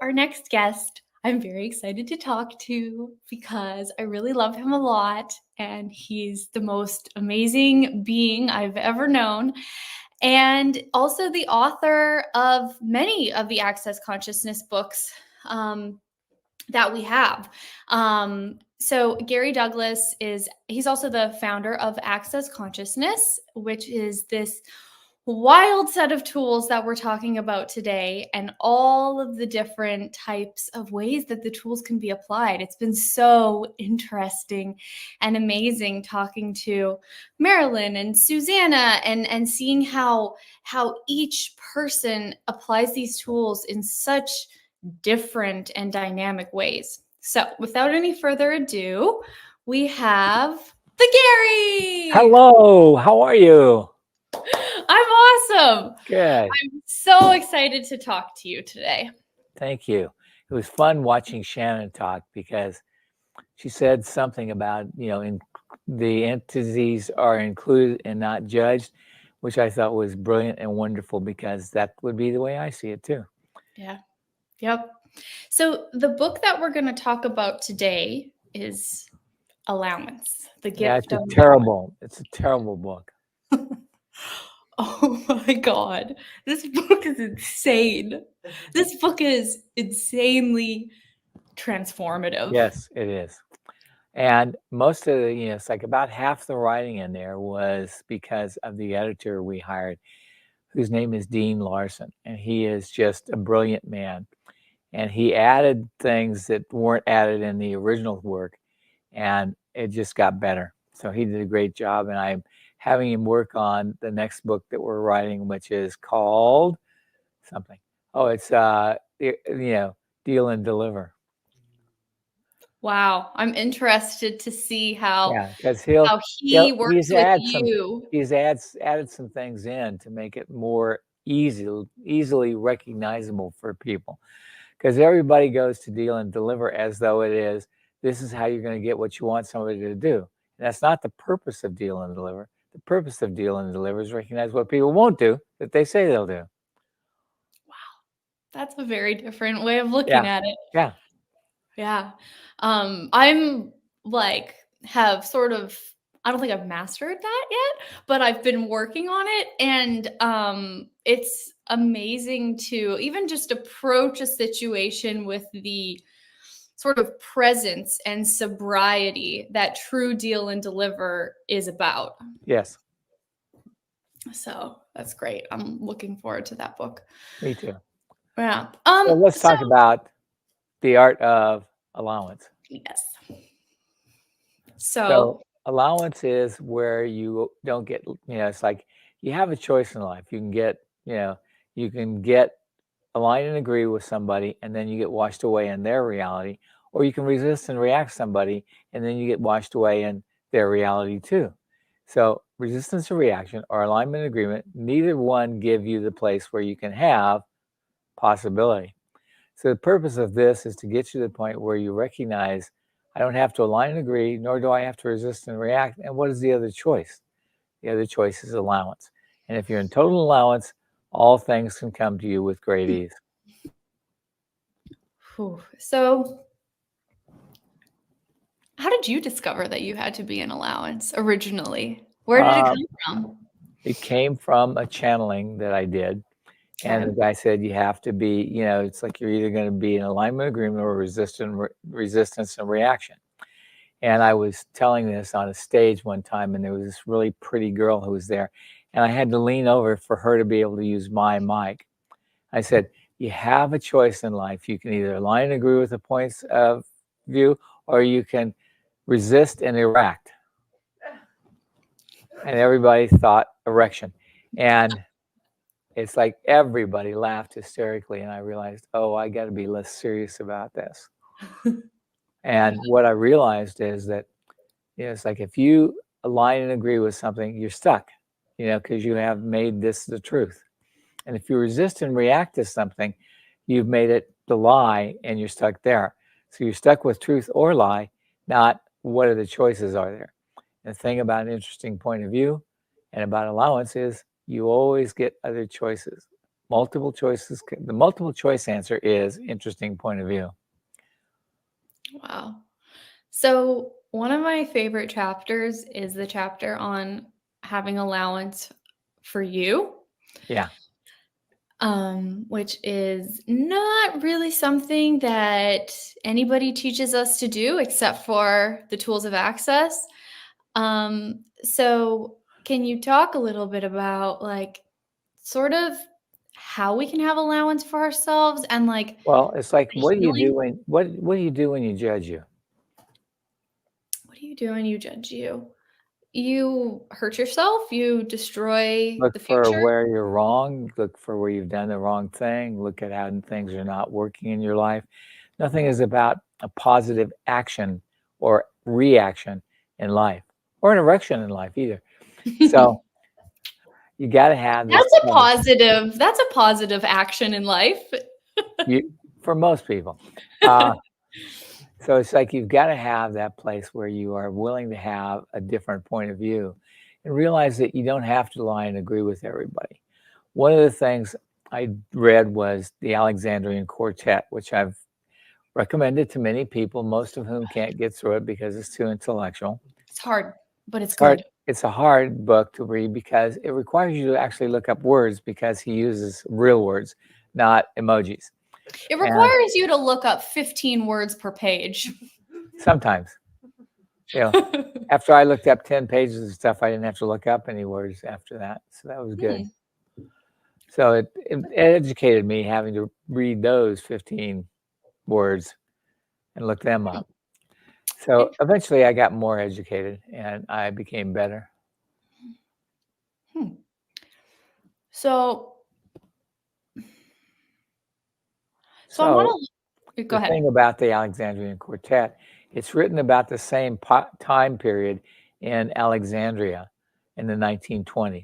our next guest, I'm very excited to talk to because I really love him a lot, and he's the most amazing being I've ever known, and also the author of many of the Access Consciousness books that we have. So Gary Douglas he's also the founder of Access Consciousness, which is this wild set of tools that we're talking about today, and all of the different types of ways that the tools can be applied. It's been so interesting and amazing talking to Marilyn and Susanna and seeing how each person applies these tools in such different and dynamic ways. So without any further ado, we have the Gary. Hello, how are you? I'm awesome. Good. I'm so excited to talk to you today. Thank you. It was fun watching Shannon talk because she said something about, the entities are included and not judged, which I thought was brilliant and wonderful because that would be the way I see it too. Yeah. Yep. So the book that we're going to talk about today is Allowance, the gift of Allowance. It's a terrible book. Oh my God. This book is insane. This book is insanely transformative. Yes, it is. And most of the, it's like about half the writing in there was because of the editor we hired, whose name is Dean Larson. And he is just a brilliant man. And he added things that weren't added in the original work, and it just got better. So he did a great job, and I'm having him work on the next book that we're writing, which is called something. Oh, it's Deal and Deliver. Wow, I'm interested to see how because he works with you. He's added some things in to make it more easily recognizable for people. Because everybody goes to Deal and Deliver as though this is how you're going to get what you want somebody to do. And that's not the purpose of Deal and Deliver. The purpose of Deal and Deliver is recognize what people won't do that they say they'll do. Wow. That's a very different way of looking at it. Yeah. Yeah. I'm like, I don't think I've mastered that yet, but I've been working on it. And it's amazing to even just approach a situation with the sort of presence and sobriety that true Deal and Deliver is about. Yes. So that's great. I'm looking forward to that book. Me too. Yeah. So let's talk about the art of allowance. Yes. So allowance is where you don't get, it's like you have a choice in life. You can get align and agree with somebody, and then you get washed away in their reality, or you can resist and react to somebody, and then you get washed away in their reality too. So resistance or reaction or alignment and agreement, neither one give you the place where you can have possibility. So the purpose of this is to get you to the point where you recognize, I don't have to align and agree, nor do I have to resist and react. And what is the other choice? The other choice is allowance. And if you're in total allowance, all things can come to you with great ease. So how did you discover that you had to be in allowance originally? Where did it come from? It came from a channeling that I did. And the guy said, you have to be, it's like you're either going to be in alignment, agreement, or resistance and reaction. And I was telling this on a stage one time, and there was this really pretty girl who was there. And I had to lean over for her to be able to use my mic. I said, you have a choice in life. You can either align and agree with the points of view, or you can resist and erect. And everybody thought erection. And it's like everybody laughed hysterically, and I realized, I got to be less serious about this. And what I realized is that it's like if you align and agree with something, you're stuck, because you have made this the truth. And if you resist and react to something, you've made it the lie, and you're stuck there. So you're stuck with truth or lie, not what are the choices are there. And the thing about an interesting point of view and about allowance is you always get other choices. multiple choices. The multiple choice answer is interesting point of view. Wow. So one of my favorite chapters is the chapter on having allowance for you. Yeah. Which is not really something that anybody teaches us to do except for the tools of access. So can you talk a little bit about like sort of how we can have allowance for ourselves and like Well, it's like, the what do you healing? do when you do when you judge you? What do you do when you judge you? You hurt yourself, you destroy Look the for future. where you're wrong. Look for where you've done the wrong thing. Look at how things are not working in your life. Nothing is about a positive action or reaction in life, or an erection in life either. So you got to have this That's a positive action in life. for most people. So it's like you've got to have that place where you are willing to have a different point of view and realize that you don't have to lie and agree with everybody. One of the things I read was the Alexandrian Quartet, which I've recommended to many people, most of whom can't get through it because it's too intellectual. It's hard, but it's hard. good. It's a hard book to read because it requires you to actually look up words because he uses real words, not emojis. It requires you to look up 15 words per page. Sometimes, after I looked up 10 pages of stuff, I didn't have to look up any words after that. So that was good. So it educated me having to read those 15 words and look them up. So eventually I got more educated and I became better. So I want to go ahead. The thing about the Alexandrian Quartet, it's written about the same time period in Alexandria in the 1920s.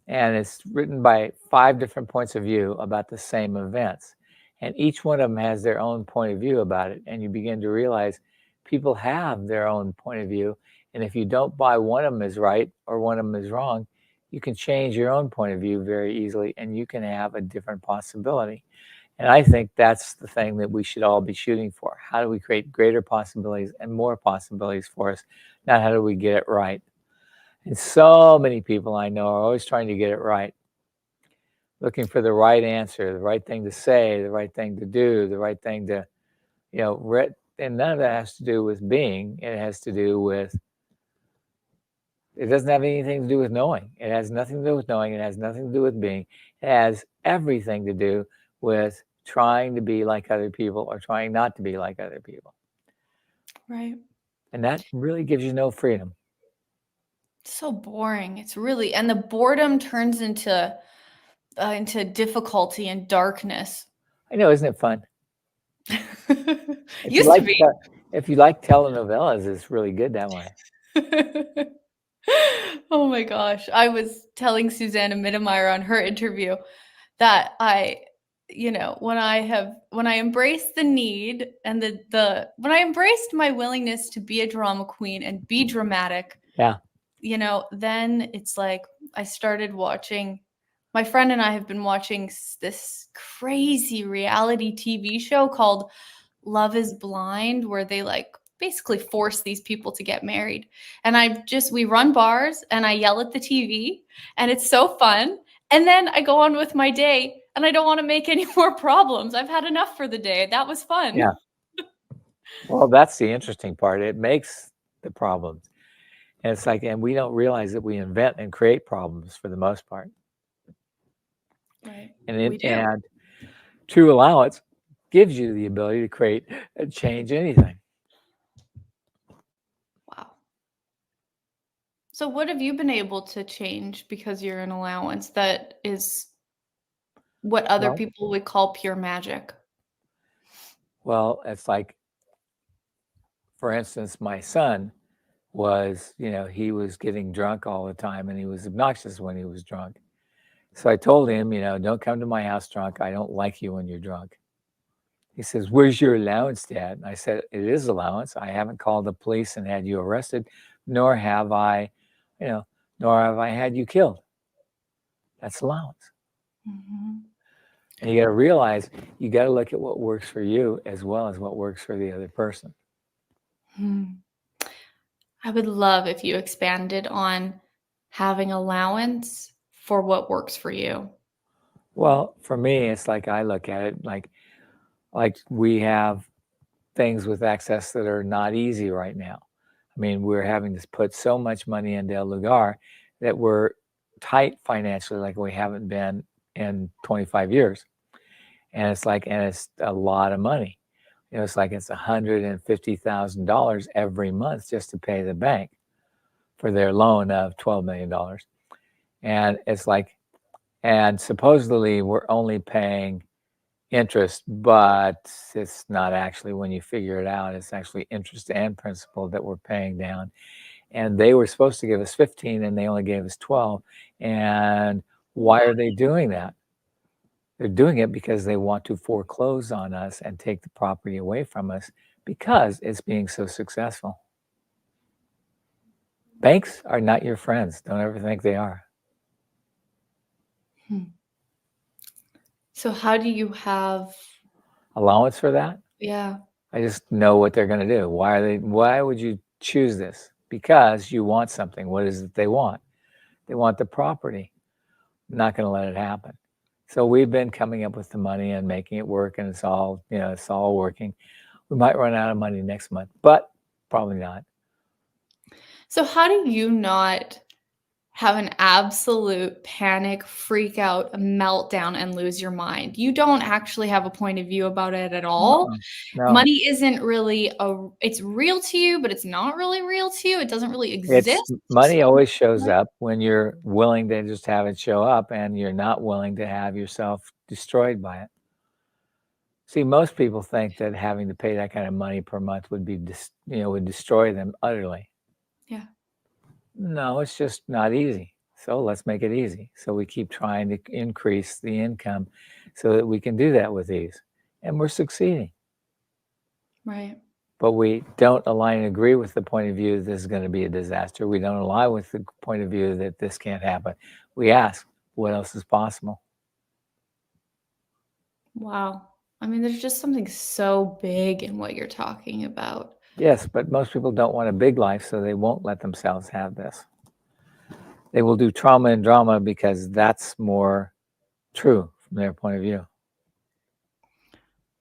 And it's written by 5 different points of view about the same events. And each one of them has their own point of view about it. And you begin to realize people have their own point of view. And if you don't buy one of them is right or one of them is wrong, you can change your own point of view very easily and you can have a different possibility. And I think that's the thing that we should all be shooting for. How do we create greater possibilities and more possibilities for us? Not how do we get it right? And so many people I know are always trying to get it right, looking for the right answer, the right thing to say, the right thing to do, the right thing to, and none of that has to do with being. It has to do with, it doesn't have anything to do with knowing. It has nothing to do with knowing. It has nothing to do with being. It has everything to do with trying to be like other people or trying not to be like other people. Right. And that really gives you no freedom. So boring. It's really, and the boredom turns into difficulty and darkness. I know, isn't it fun? Used to be. If you like telenovelas, it's really good that way. Oh my gosh. I was telling Susanna Mittermeier on her interview that when I embraced the need and when I embraced my willingness to be a drama queen and be dramatic, then it's like I started watching. My friend and I have been watching this crazy reality TV show called Love is Blind, where they like basically force these people to get married. And we run bars and I yell at the TV and it's so fun. And then I go on with my day and I don't want to make any more problems. I've had enough for the day. That was fun. Yeah. Well, that's the interesting part. It makes the problems. And it's like, and we don't realize that we invent and create problems for the most part. Right. And true allowance gives you the ability to create and change anything. Wow. So what have you been able to change because you're an allowance that is what other people would call pure magic? Well, it's like, for instance, my son was, he was getting drunk all the time and he was obnoxious when he was drunk. So I told him, don't come to my house drunk. I don't like you when you're drunk. He says, where's your allowance, Dad? And I said, it is allowance. I haven't called the police and had you arrested, nor have I had you killed. That's allowance. Mhm. And you got to realize you got to look at what works for you as well as what works for the other person. Hmm. I would love if you expanded on having allowance for what works for you. Well, for me, it's like I look at it like we have things with access that are not easy right now. I mean, we're having to put so much money into El Lugar that we're tight financially like we haven't been in 25 years. And it's a lot of money. It's like it's $150,000 every month just to pay the bank for their loan of $12 million. And it's like, and supposedly we're only paying interest, but it's not actually, when you figure it out, it's actually interest and principal that we're paying down. And they were supposed to give us 15 and they only gave us 12. And why are they doing that? They're doing it because they want to foreclose on us and take the property away from us because it's being so successful. Banks are not your friends. Don't ever think they are. Hmm. So how do you have Allowance for that? yeah. I just know what they're going to do. Why would you choose this? Because you want something. What is it they want? They want the property. I'm not going to let it happen. So we've been coming up with the money and making it work, and it's all working. We might run out of money next month, but probably not. So how do you not have an absolute panic, freak out, meltdown, and lose your mind? You don't actually have a point of view about it at all. No, Money isn't really it's real to you, but it's not really real to you. It doesn't really it's exist. money always shows up when you're willing to just have it show up, and you're not willing to have yourself destroyed by it. See, most people think that having to pay that kind of money per month would destroy them utterly. Yeah. No, it's just not easy. So let's make it easy. So we keep trying to increase the income so that we can do that with ease. And we're succeeding. Right. But we don't align and agree with the point of view that this is going to be a disaster. We don't align with the point of view that this can't happen. We ask, what else is possible? Wow. I mean, there's just something so big in what you're talking about. Yes, but most people don't want a big life, so they won't let themselves have this. They will do trauma and drama because that's more true from their point of view.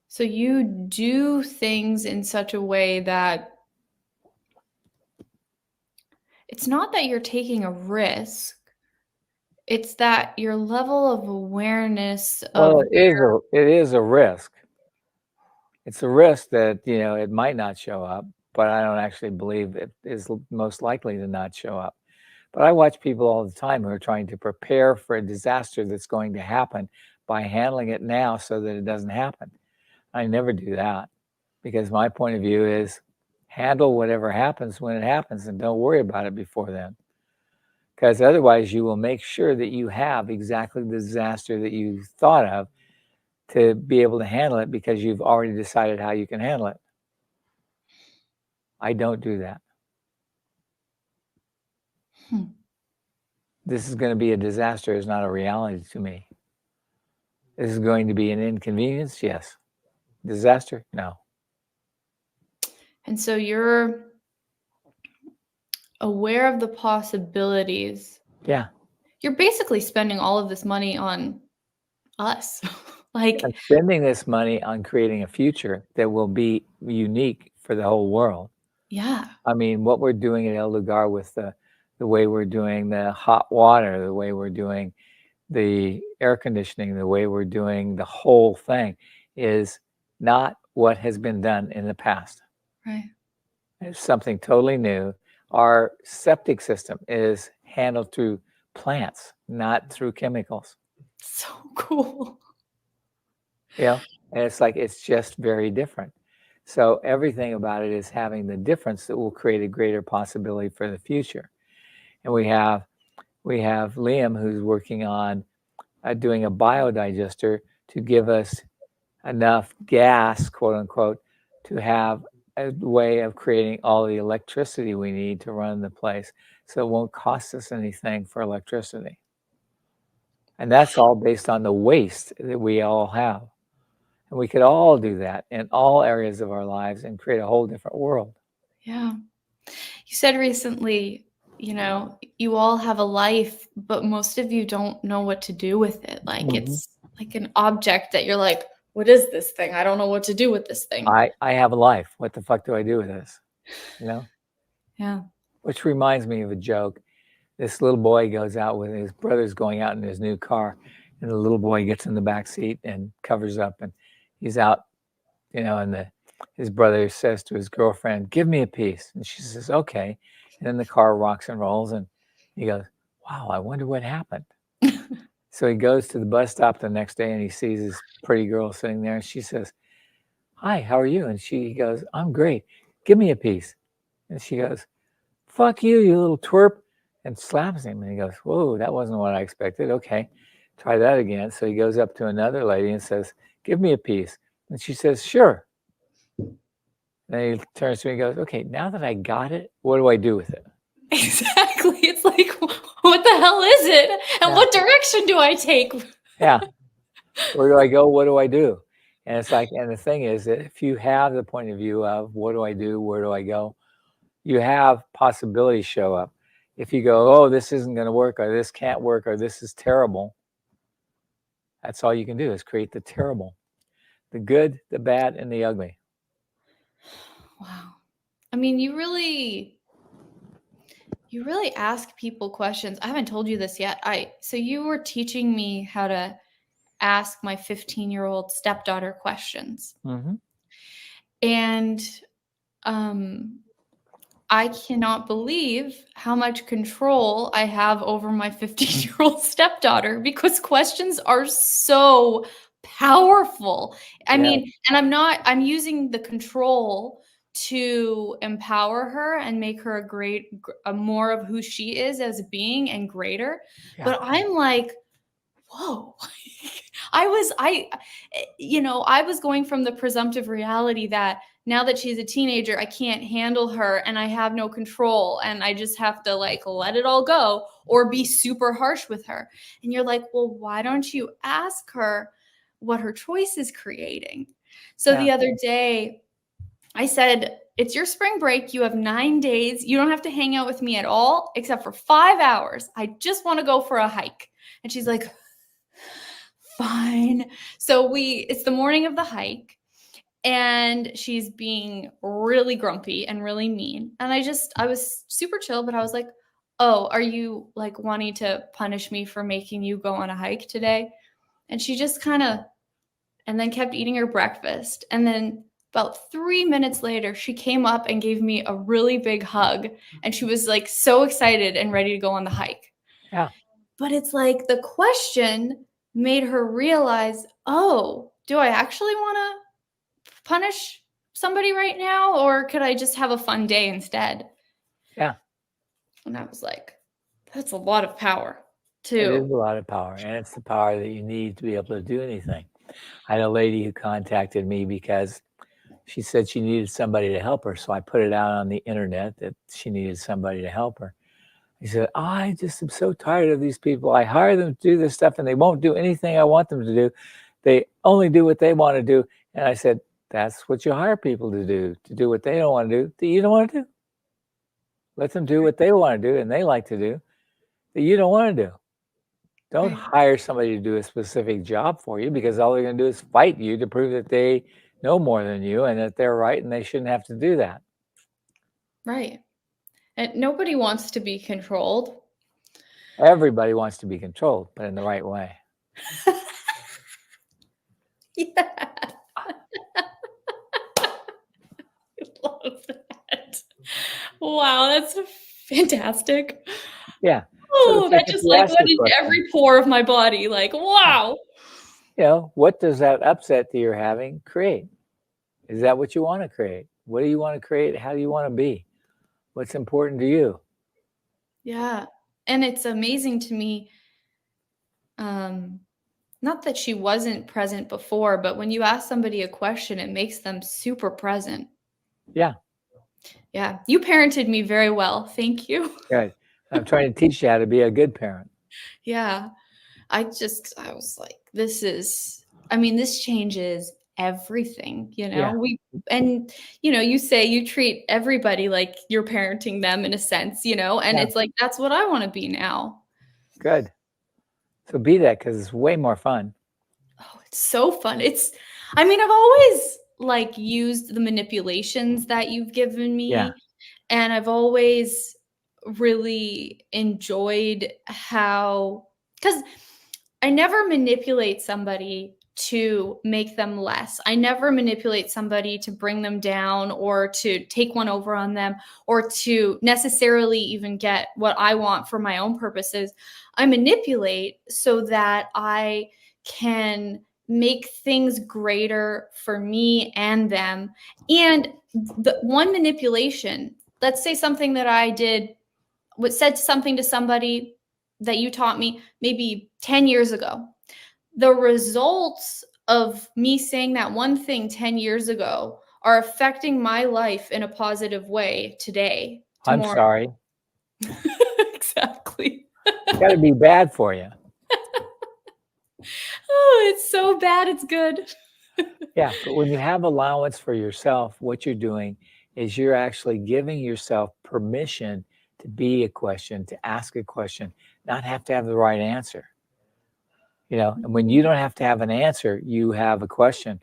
So you do things in such a way that it's not that you're taking a risk, it's that your level of awareness Well, of it is a risk. It's a risk that, it might not show up, but I don't actually believe it is most likely to not show up. But I watch people all the time who are trying to prepare for a disaster that's going to happen by handling it now so that it doesn't happen. I never do that because my point of view is handle whatever happens when it happens and don't worry about it before then. Because otherwise you will make sure that you have exactly the disaster that you thought of to be able to handle it because you've already decided how you can handle it. I don't do that. Hmm. This is going to be a disaster is not a reality to me. This is going to be an inconvenience, yes. Disaster, no. And so you're aware of the possibilities. Yeah. You're basically spending all of this money on us. Like, I'm spending this money on creating a future that will be unique for the whole world. yeah. I mean, what we're doing at El Lugar with the way we're doing the hot water, the way we're doing the air conditioning, the way we're doing the whole thing is not what has been done in the past. Right. It's something totally new. Our septic system is handled through plants, not through chemicals. So cool. And it's just very different. So everything about it is having the difference that will create a greater possibility for the future. And we have Liam, who's working on doing a biodigester to give us enough gas, quote unquote, to have a way of creating all the electricity we need to run the place. So it won't cost us anything for electricity. And that's all based on the waste that we all have. And we could all do that in all areas of our lives and create a whole different world. Yeah. You said recently, you all have a life, but most of you don't know what to do with it. Like it's like an object that you're like, what is this thing? I don't know what to do with this thing. I have a life. What the fuck do I do with this? Yeah. Which reminds me of a joke. This little boy goes out with his brother's going out in his new car, and the little boy gets in the back seat and covers up, and he's out, and his brother says to his girlfriend, "Give me a piece," and she says, "Okay," and then the car rocks and rolls, and he goes, "Wow, I wonder what happened." So he goes to the bus stop the next day, and he sees his pretty girl sitting there, and she says, "Hi, how are you?" And he goes, "I'm great. Give me a piece." And she goes, "Fuck you, you little twerp," and slaps him. And he goes, "Whoa, that wasn't what I expected. Okay, try that again." So he goes up to another lady and says, "Give me a piece." And she says, "Sure." Then he turns to me and goes, "Okay, now that I got it, what do I do with it?" Exactly. It's like, what the hell is it? And what direction do I take? Yeah. Where do I go? What do I do? And it's like, and the thing is that if you have the point of view of what do I do? Where do I go? You have possibilities show up. If you go, oh, this isn't going to work, or this can't work, or this is terrible, that's all you can do is create the terrible, the good, the bad, and the ugly. Wow. I mean, you really ask people questions. I haven't told you this yet. So you were teaching me how to ask my 15-year-old stepdaughter questions. And I cannot believe how much control I have over my 15-year-old stepdaughter, because questions are so powerful. I mean, and I'm using the control to empower her and make her a more of who she is as a being and greater. But I'm like, whoa. I was going from the presumptive reality that now that she's a teenager, I can't handle her and I have no control and I just have to like let it all go or be super harsh with her. And you're like, well, why don't you ask her what her choice is creating? So the other day I said, it's your spring break. You have 9 days. You don't have to hang out with me at all, except for 5 hours. I just want to go for a hike. And she's like, fine. So it's the morning of the hike and she's being really grumpy and really mean. And I was super chill, but I was like, oh, are you like wanting to punish me for making you go on a hike today? And she just and then kept eating her breakfast. And then about 3 minutes later, she came up and gave me a really big hug. And she was like so excited and ready to go on the hike. Yeah. But it's like the question made her realize, oh, do I actually want to punish somebody right now? Or could I just have a fun day instead? Yeah. And I was like, that's a lot of power, too. It is a lot of power, and it's the power that you need to be able to do anything. I had a lady who contacted me because she said she needed somebody to help her. So I put it out on the internet that she needed somebody to help her. He said, I just am so tired of these people. I hire them to do this stuff and they won't do anything I want them to do. They only do what they want to do. And I said, that's what you hire people to do what they don't want to do, that you don't want to do. Let them do what they want to do and they like to do, that you don't want to do. Don't hire somebody to do a specific job for you, because all they're going to do is fight you to prove that they know more than you and that they're right and they shouldn't have to do that. Right. And nobody wants to be controlled. Everybody wants to be controlled, but in the right way. Yeah. I love that. Wow, that's fantastic. Yeah. Oh, that just like went into every pore of my body. Like, wow. What does that upset that you're having create? Is that what you want to create? What do you want to create? How do you want to be? What's important to you? Yeah. And it's amazing to me. Not that she wasn't present before, but when you ask somebody a question, it makes them super present. Yeah. Yeah. You parented me very well. Thank you. Good. I'm trying to teach you how to be a good parent. Yeah. I was like, this changes everything, Yeah. and you say you treat everybody like you're parenting them in a sense, and Yeah. it's like, that's what I want to be now. Good. So be that, because it's way more fun. Oh, it's so fun. I've always like used the manipulations that you've given Yeah. me, and I've always really enjoyed because I never manipulate somebody to make them less. I never manipulate somebody to bring them down or to take one over on them or to necessarily even get what I want for my own purposes. I manipulate so that I can make things greater for me and them. And the one manipulation, let's say something that I did, said something to somebody that you taught me maybe 10 years ago. The results of me saying that one thing 10 years ago are affecting my life in a positive way today, I'm tomorrow. sorry. Exactly. It's got to be bad for you. Oh, it's so bad, it's good. Yeah, but when you have allowance for yourself, what you're doing is you're actually giving yourself permission to be a question, to ask a question, not have to have the right answer. And when you don't have to have an answer, you have a question.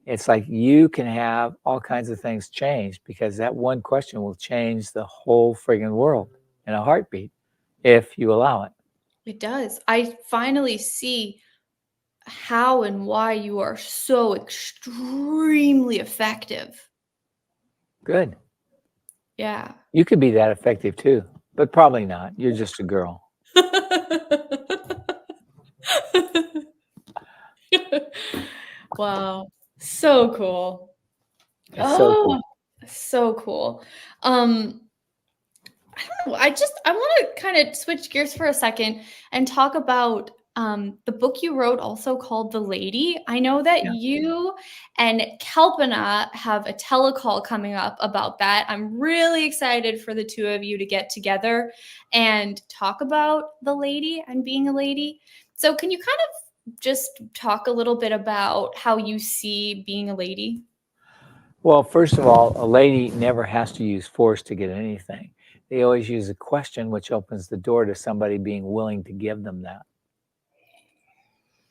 It's like you can have all kinds of things changed because that one question will change the whole friggin' world in a heartbeat if you allow it. It does. I finally see how and why you are so extremely effective. Good. Yeah. You could be that effective too, but probably not. You're just a girl. Wow. So cool. It's so cool. Oh, so cool. I don't know. I want to kind of switch gears for a second and talk about the book you wrote, also called The Lady. I know that Yeah. you and Kalpana have a telecall coming up about that. I'm really excited for the two of you to get together and talk about The Lady and being a lady. So, can you kind of just talk a little bit about how you see being a lady? Well, first of all, a lady never has to use force to get anything. They always use a question, which opens the door to somebody being willing to give them that.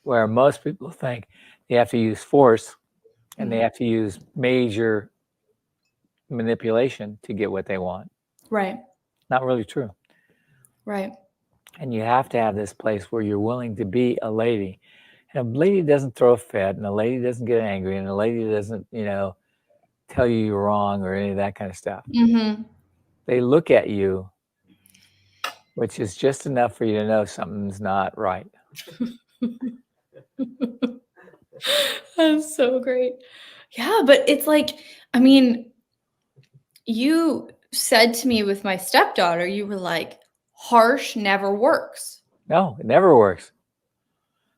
Where most people think they have to use force and they have to use major manipulation to get what they want. Right. Not really true. Right. And you have to have this place where you're willing to be a lady. And a lady doesn't throw a fit, and a lady doesn't get angry, and a lady doesn't, tell you you're wrong or any of that kind of stuff. Mm-hmm. They look at you, which is just enough for you to know something's not right. That's so great. Yeah, but it's like, you said to me with my stepdaughter, you were like, harsh never works. No, it never works.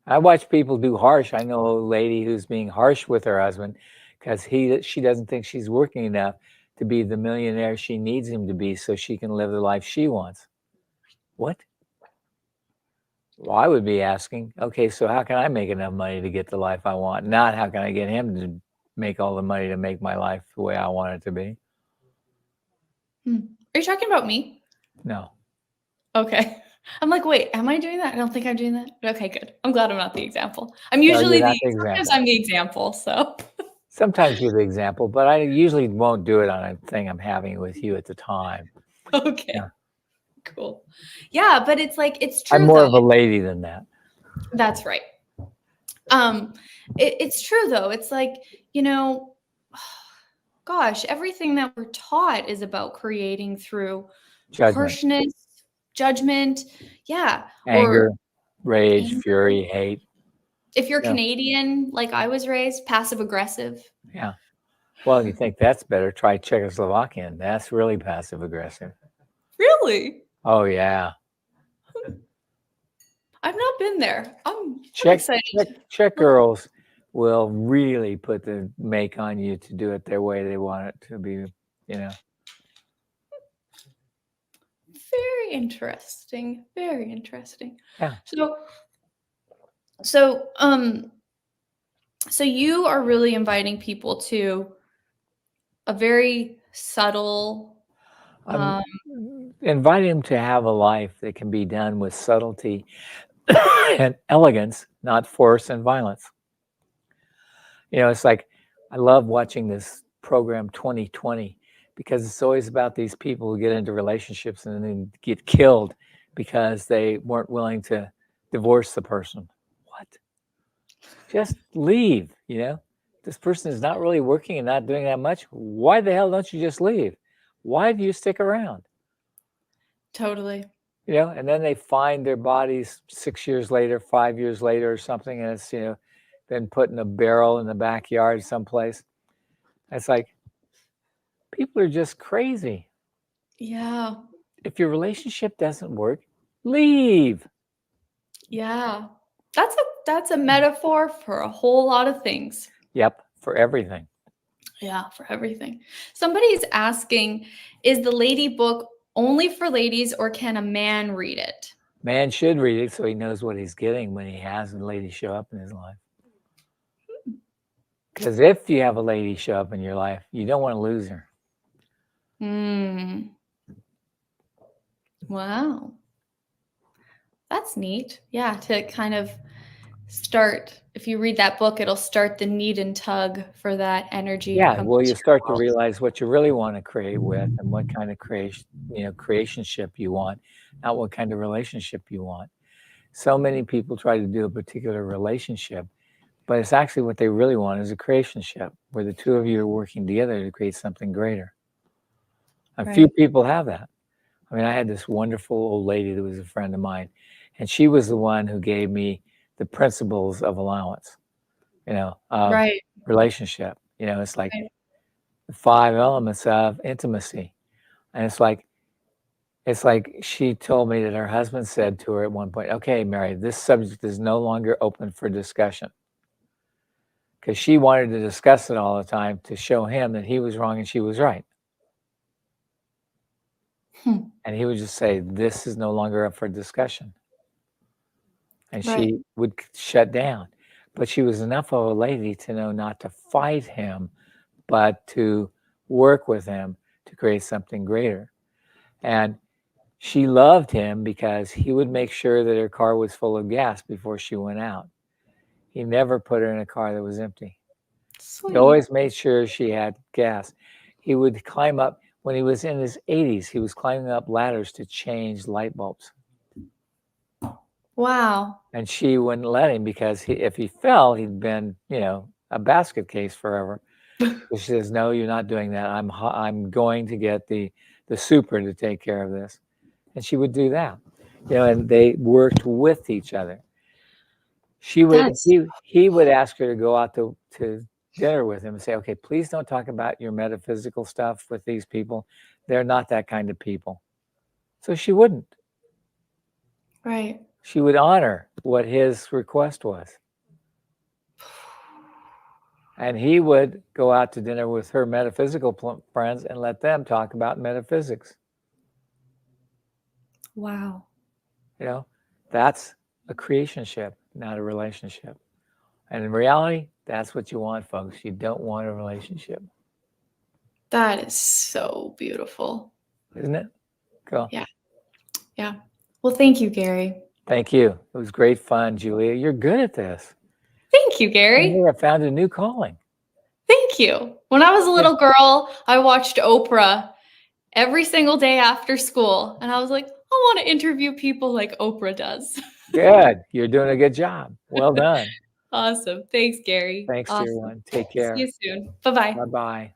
I watch people do harsh. I know a lady who's being harsh with her husband because she doesn't think she's working enough to be the millionaire she needs him to be so she can live the life she wants. What? Well, I would be asking, okay, so how can I make enough money to get the life I want? Not how can I get him to make all the money to make my life the way I want it to be? Are you talking about me? No. Okay. I'm like, wait, am I doing that? I don't think I'm doing that. Okay, good. I'm glad I'm not the example. I'm No, usually you're not the sometimes example. I'm the example, so. Sometimes you're the example, but I usually won't do it on a thing I'm having with you at the time. Okay. Yeah. Cool. Yeah, but it's like, it's I'm true more though. of a lady than that. That's right. It's true though. It's like, gosh, everything that we're taught is about creating through Judgment, harshness, judgment. Yeah. anger, Or rage, anger. fury, hate. If you're Yeah. Canadian, like I was raised, passive aggressive. Yeah. Well, you think that's better? Try Czechoslovakian. That's really passive aggressive. Really? Oh yeah. I've not been there. I'm Czech excited. Czech girls will really put the make on you to do it their way they want it to be, Very interesting. Very interesting. Yeah. So So, so you are really inviting people to a very subtle, I'm inviting them to have a life that can be done with subtlety and elegance, not force and violence. It's like, I love watching this program 2020 because it's always about these people who get into relationships and then get killed because they weren't willing to divorce the person. What? Just leave, This person is not really working and not doing that much. Why the hell don't you just leave? Why do you stick around? totally. And then they find their bodies 6 years later, 5 years later or something, and it's, been put in a barrel in the backyard someplace. It's like, people are just crazy. Yeah. If your relationship doesn't work, leave. Yeah. That's a metaphor for a whole lot of things. Yep, for everything. Yeah, for everything. Somebody's asking, is the lady book only for ladies or can a man read it? Man should read it so he knows what he's getting when he has a lady show up in his life. Because if you have a lady show up in your life, you don't want to lose her. Wow. That's neat. Yeah, to kind of start, if you read that book, it'll start the need and tug for that energy. Yeah, to come well, into you your start to world. realize what you really want to create with and what kind of creationship you want, not what kind of relationship you want. So many people try to do a particular relationship, but it's actually what they really want is a creationship where the two of you are working together to create something greater. A few Right. people have that. I mean, I had this wonderful old lady that was a friend of mine, and she was the one who gave me the principles of allowance, of Right. relationship. It's like Right. the 5 elements of intimacy. And it's like she told me that her husband said to her at one point, "Okay, Mary, this subject is no longer open for discussion." Because she wanted to discuss it all the time to show him that he was wrong and she was right. And he would just say, "This is no longer up for discussion." And Right. she would shut down. But she was enough of a lady to know not to fight him, but to work with him to create something greater. And she loved him because he would make sure that her car was full of gas before she went out. He never put her in a car that was empty. He Sweet. always made sure she had gas. He would climb up, when he was in his 80s, he was climbing up ladders to change light bulbs. Wow. And she wouldn't let him because if he fell, he'd been, a basket case forever. So she says, "No, you're not doing that. I'm going to get the super to take care of this." And she would do that, and they worked with each other. He would ask her to go out to dinner with him and say, "Okay, please don't talk about your metaphysical stuff with these people. They're not that kind of people." So she wouldn't. Right. She would honor what his request was. And he would go out to dinner with her metaphysical friends and let them talk about metaphysics. Wow. That's a creationship, not a relationship. And in reality, that's what you want, folks. You don't want a relationship. That is so beautiful. Isn't it? Cool. Yeah. Yeah. Well, thank you, Gary. Thank you. It was great fun, Julia. You're good at this. Thank you, Gary. I found a new calling. Thank you. When I was a little girl, I watched Oprah every single day after school. And I was like, I want to interview people like Oprah does. Good. You're doing a good job. Well done. Awesome. Thanks, Gary. Thanks, dear Awesome. one. Take care. See you soon. Bye-bye. Bye-bye.